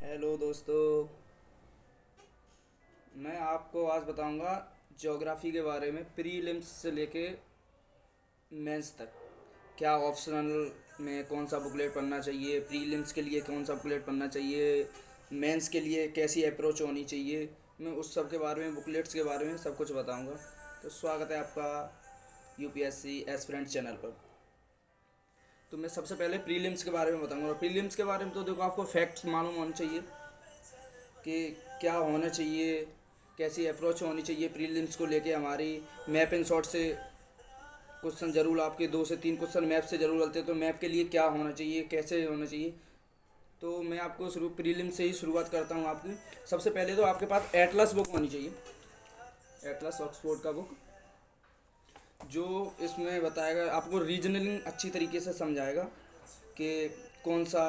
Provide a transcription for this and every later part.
Hello दोस्तों। मैं आपको आज बताऊंगा ज्योग्राफी के बारे में, प्रीलिम्स से लेके मेंस तक। क्या ऑप्शनल में कौन सा बुकलेट पढ़ना चाहिए, प्रीलिम्स के लिए कौन सा बुकलेट पढ़ना चाहिए, मेंस के लिए कैसी अप्रोच होनी चाहिए। मैं उस सब के बारे में, बुकलेट्स के बारे में सब कुछ बताऊंगा। तो स्वागत है आपका यूपीएससी एस्पिरेंट चैनल पर। तो मैं सबसे पहले प्रीलिम्स के बारे में बताऊंगा। प्रीलिम्स के बारे में तो देखो, आपको फैक्ट्स मालूम होने चाहिए कि क्या होना चाहिए, कैसी अप्रोच होनी चाहिए प्रीलिम्स को लेके हमारी। मैप एंड शॉट से क्वेश्चन जरूर, आपके 2 से 3 क्वेश्चन मैप से जरूर आते हैं, तो मैप के लिए क्या होना चाहिए, कैसे होना चाहिए। तो मैं आपको शुरू प्रीलिम्स से ही शुरुआत करता हूँ आपकी। सबसे पहले तो आपके पास एटलस बुक होनी चाहिए, एटलस ऑक्सफोर्ड का बुक, जो इसमें बताएगा आपको, रीजनिंग अच्छी तरीके से समझाएगा कि कौन सा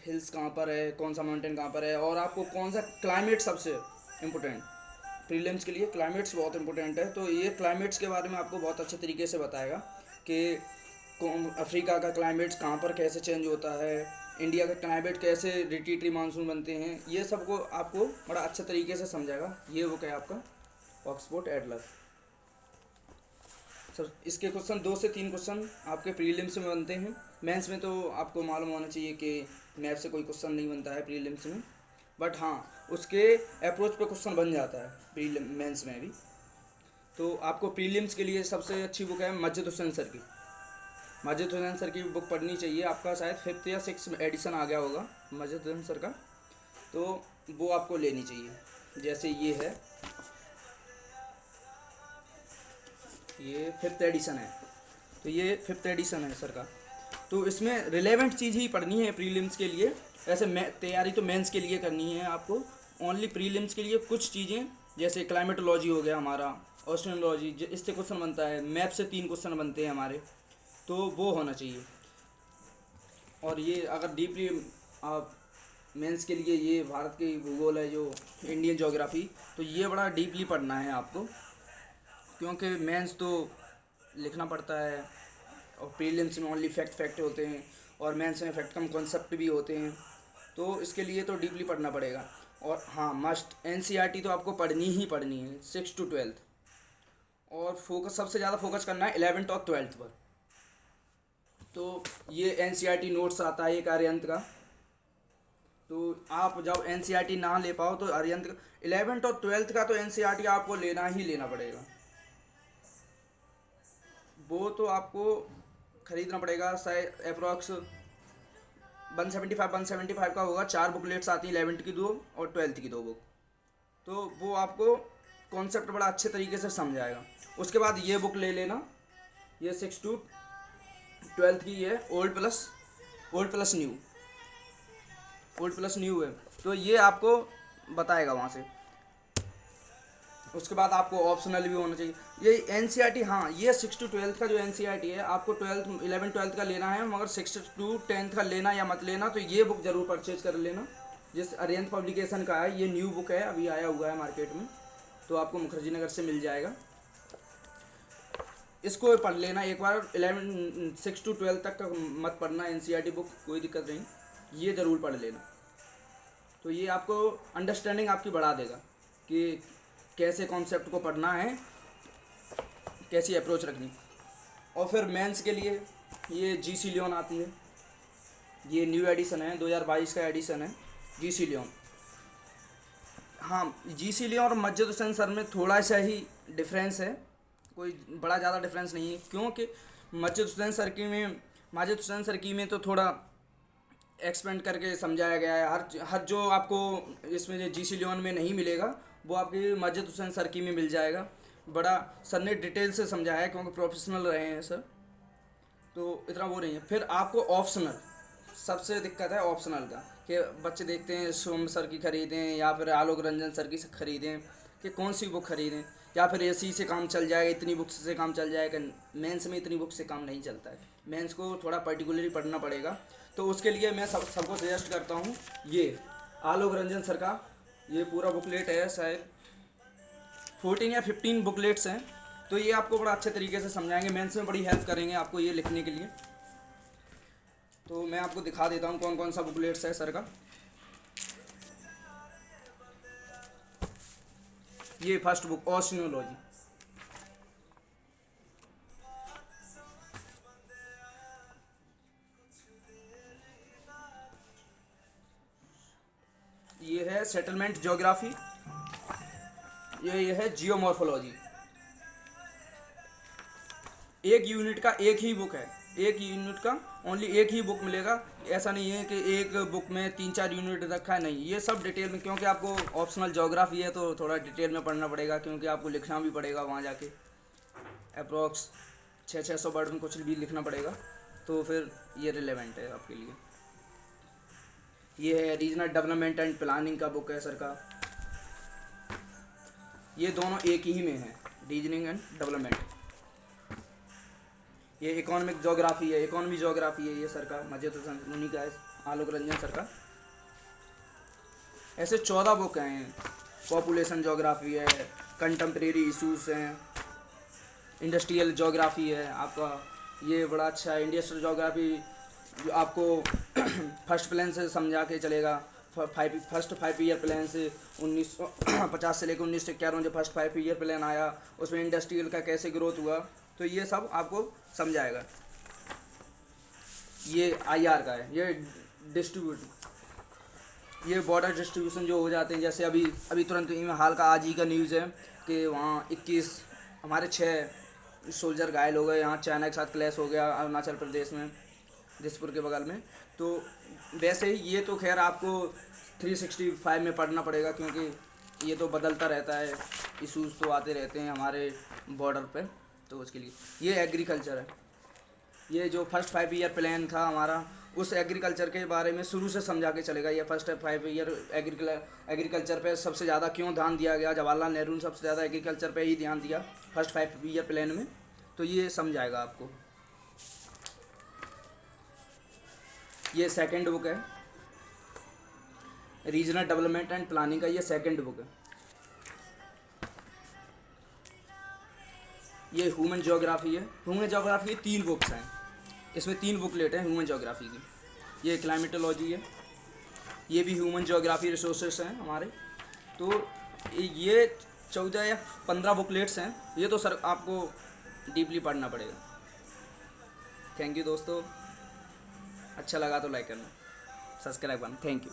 हिल्स कहाँ पर है, कौन सा माउंटेन कहाँ पर है, और आपको कौन सा क्लाइमेट सबसे इम्पोर्टेंट। प्रीलिम्स के लिए क्लाइमेट्स बहुत इंपॉर्टेंट है, तो ये क्लाइमेट्स के बारे में आपको बहुत अच्छे तरीके से बताएगा कि कौन अफ्रीका का क्लाइमेट कहाँ पर कैसे चेंज होता है, इंडिया का क्लाइमेट कैसे रिटीटरी मानसून बनते हैं, ये सब को आपको बड़ा अच्छे तरीके से समझाएगा। ये बुक है आपका ऑक्सफोर्ड एटलस। सर, इसके क्वेश्चन 2 से 3 क्वेश्चन आपके प्रीलिम्स में बनते हैं। मेंस में तो आपको मालूम होना चाहिए कि मैथ से कोई क्वेश्चन नहीं बनता है प्रीलिम्स में, बट हाँ, उसके अप्रोच पे क्वेश्चन बन जाता है प्रीलिम मेंस में भी। तो आपको प्रीलिम्स के लिए सबसे अच्छी बुक है मजिद हुसैन सर की। मजिद हुसैन सर की बुक पढ़नी चाहिए। आपका शायद 5th या 6th एडिशन आ गया होगा मजिद हुसैन सर का, तो वो आपको लेनी चाहिए। जैसे ये है, ये 5th एडिशन है, तो ये 5th एडिशन है सर का। तो इसमें रिलेवेंट चीज़ ही पढ़नी है प्रीलिम्स के लिए। ऐसे तैयारी तो मेंस के लिए करनी है आपको, ओनली प्रीलिम्स के लिए कुछ चीज़ें, जैसे क्लाइमेटोलॉजी हो गया हमारा, ओशनोलॉजी, इससे क्वेश्चन बनता है, मैप से 3 क्वेश्चन बनते हैं हमारे, तो वो होना चाहिए। और ये अगर डीपली आप मेंस के लिए, ये भारत की भूगोल है जो इंडियन ज्योग्राफी, तो ये बड़ा डीपली पढ़ना है आपको, क्योंकि मेंस तो लिखना पड़ता है और प्रीलिम्स में ओनली फैक्ट होते हैं, और मेंस में फैक्ट कम कॉन्सेप्ट भी होते हैं। तो इसके लिए तो डीपली पढ़ना पड़ेगा। और हाँ, मस्ट एनसीईआरटी तो आपको पढ़नी ही पढ़नी है 6 to 12, और फोकस सबसे ज़्यादा फोकस करना है 11th और 12th पर। तो ये एनसीईआरटी नोट्स आता है एक आर्यंत का, तो आप जब एनसीईआरटी ना ले पाओ तो आर्यंत का 11th और 12th का तो एनसीईआरटी आपको लेना ही लेना पड़ेगा। वो तो आपको ख़रीदना पड़ेगा, शायद अप्रॉक्स 175 का होगा। 4 बुकलेट्स आती हैं, 11th की 2 और 12th की 2 बुक। तो वो आपको कॉन्सेप्ट बड़ा अच्छे तरीके से समझाएगा। उसके बाद ये बुक ले लेना, ये 6 to 12 की है, ओल्ड प्लस न्यू है, तो ये आपको बताएगा वहाँ से। उसके बाद आपको ऑप्शनल भी होना चाहिए। ये एनसीईआरटी, हाँ, ये 6 to 12 का जो एनसीईआरटी है, आपको 11th 12th का लेना है, मगर 6 to 10th का लेना या मत लेना, तो ये बुक ज़रूर परचेज कर लेना। जिस अरियंत पब्लिकेशन का है, ये न्यू बुक है, अभी आया हुआ है मार्केट में, तो आपको मुखर्जी नगर से मिल जाएगा। इसको पढ़ लेना एक बार। 6 to 12 तक का मत पढ़ना एनसीईआरटी बुक, कोई दिक्कत नहीं, ये ज़रूर पढ़ लेना। तो ये आपको अंडरस्टैंडिंग आपकी बढ़ा देगा कि कैसे कॉन्सेप्ट को पढ़ना है, कैसी अप्रोच रखनी। और फिर मेंस के लिए ये जीसी लियोन आती है, ये न्यू एडिशन है, 2022 का एडिशन है जीसी लियोन। हाँ, जीसी लियोन और मजिद हुसैन सर में थोड़ा सा ही डिफरेंस है, कोई बड़ा ज़्यादा डिफरेंस नहीं है, क्योंकि माजिद हुसैन सर की में तो थोड़ा एक्सपेंड करके समझाया गया है। हर जो आपको इसमें जीसी लियोन में नहीं मिलेगा, वो आपकी मजिद हुसैन सर की में मिल जाएगा। बड़ा सर ने डिटेल से समझाया है, क्योंकि प्रोफेशनल रहे हैं सर, तो इतना वो नहीं है। फिर आपको ऑप्शनल, सबसे दिक्कत है ऑप्शनल का, कि बच्चे देखते हैं सोम सर की खरीदें या फिर आलोक रंजन सर की खरीदें, कि कौन सी बुक खरीदें, या फिर एसी से काम चल जाएगा, इतनी बुक्स से काम चल जाएगा। मेंस में इतनी बुक से काम नहीं चलता है, मेंस को थोड़ा पर्टिकुलरली पढ़ना पड़ेगा। तो उसके लिए मैं सबको सजेस्ट करता हूँ, ये आलोक रंजन सर का ये पूरा बुकलेट है, शायद 14 या 15 बुकलेट्स हैं, तो ये आपको बड़ा अच्छे तरीके से समझाएंगे, मेंस में बड़ी हेल्प करेंगे आपको ये लिखने के लिए। तो मैं आपको दिखा देता हूँ कौन कौन सा बुकलेट्स है सर का। ये फर्स्ट बुक ओशनोलॉजी। ये है सेटलमेंट ज्योग्राफी। ये है जियोमॉर्फोलॉजी। एक यूनिट का एक ही बुक है, एक यूनिट का ओनली एक ही बुक मिलेगा। ऐसा नहीं है कि एक बुक में 3-4 यूनिट रखा है, नहीं, ये सब डिटेल में, क्योंकि आपको ऑप्शनल ज्योग्राफी है तो थोड़ा डिटेल में पढ़ना पड़ेगा, क्योंकि आपको लिखना भी पड़ेगा वहाँ जाके। अप्रॉक्स 600 वर्ड में कुछ भी लिखना पड़ेगा, तो फिर ये रिलेवेंट है आपके लिए। ये है रीजनल डेवलपमेंट एंड प्लानिंग का बुक है सर का। ये दोनों एक ही में है, रीजनिंग एंड डेवलपमेंट। ये इकोनॉमिक ज्योग्राफी है, इकोनॉमी ज्योग्राफी है ये सर का, मजेद उन्हीं का है, आलोक रंजन सर का। ऐसे 14 बुक हैं। पॉपुलेशन ज्योग्राफी है, कंटेम्प्रेरी इशूज़ हैं, इंडस्ट्रियल ज्योग्राफी है आपका, ये बड़ा अच्छा है। इंडस्ट्रियल ज्योग्राफी जो आपको फर्स्ट प्लान से समझा के चलेगा। फर्स्ट 5 ईयर प्लान से 1950 से लेकर 1991 जो फर्स्ट 5 ईयर प्लान आया, उसमें इंडस्ट्रियल का कैसे ग्रोथ हुआ, तो ये सब आपको समझाएगा। ये IR का है, ये डिस्ट्रीब्यूट, ये बॉर्डर डिस्ट्रीब्यूशन जो हो जाते हैं, जैसे अभी तुरंत हाल का आज ही का न्यूज़ है कि वहाँ 21 हमारे 6 सोल्जर घायल हो गए, यहाँ चाइना के साथ क्लैश हो गया अरुणाचल प्रदेश में, दिसपुर के बगल में। तो वैसे ही ये तो खैर आपको 365 में पढ़ना पड़ेगा, क्योंकि ये तो बदलता रहता है, इशूज़ तो आते रहते हैं हमारे बॉर्डर पे, तो उसके लिए। ये एग्रीकल्चर है, ये जो फर्स्ट 5 ईयर प्लान था हमारा, उस एग्रीकल्चर के बारे में शुरू से समझा के चलेगा। ये फर्स्ट 5 ईयर एग्रीकल्चर पे सबसे ज़्यादा क्यों ध्यान दिया गया, जवाहरलाल नेहरू ने सबसे ज़्यादा एग्रीकल्चर पे ही ध्यान दिया फर्स्ट 5 ईयर प्लान में, तो ये समझाएगा आपको। ये सेकंड बुक है, रीजनल डेवलपमेंट एंड प्लानिंग का, ये सेकंड बुक है। ये ह्यूमन ज्योग्राफी है। ह्यूमन ज्योग्राफी की 3 बुक्स हैं, इसमें 3 बुकलेट हैं ह्यूमन ज्योग्राफी की। ये क्लाइमेटोलॉजी है, ये भी ह्यूमन ज्योग्राफी रिसोर्सेस हैं हमारे। तो ये 14 या 15 बुकलेट्स हैं, ये तो सर आपको डीपली पढ़ना पड़ेगा। थैंक यू दोस्तों, अच्छा लगा तो लाइक करना, सब्सक्राइब करना, थैंक यू।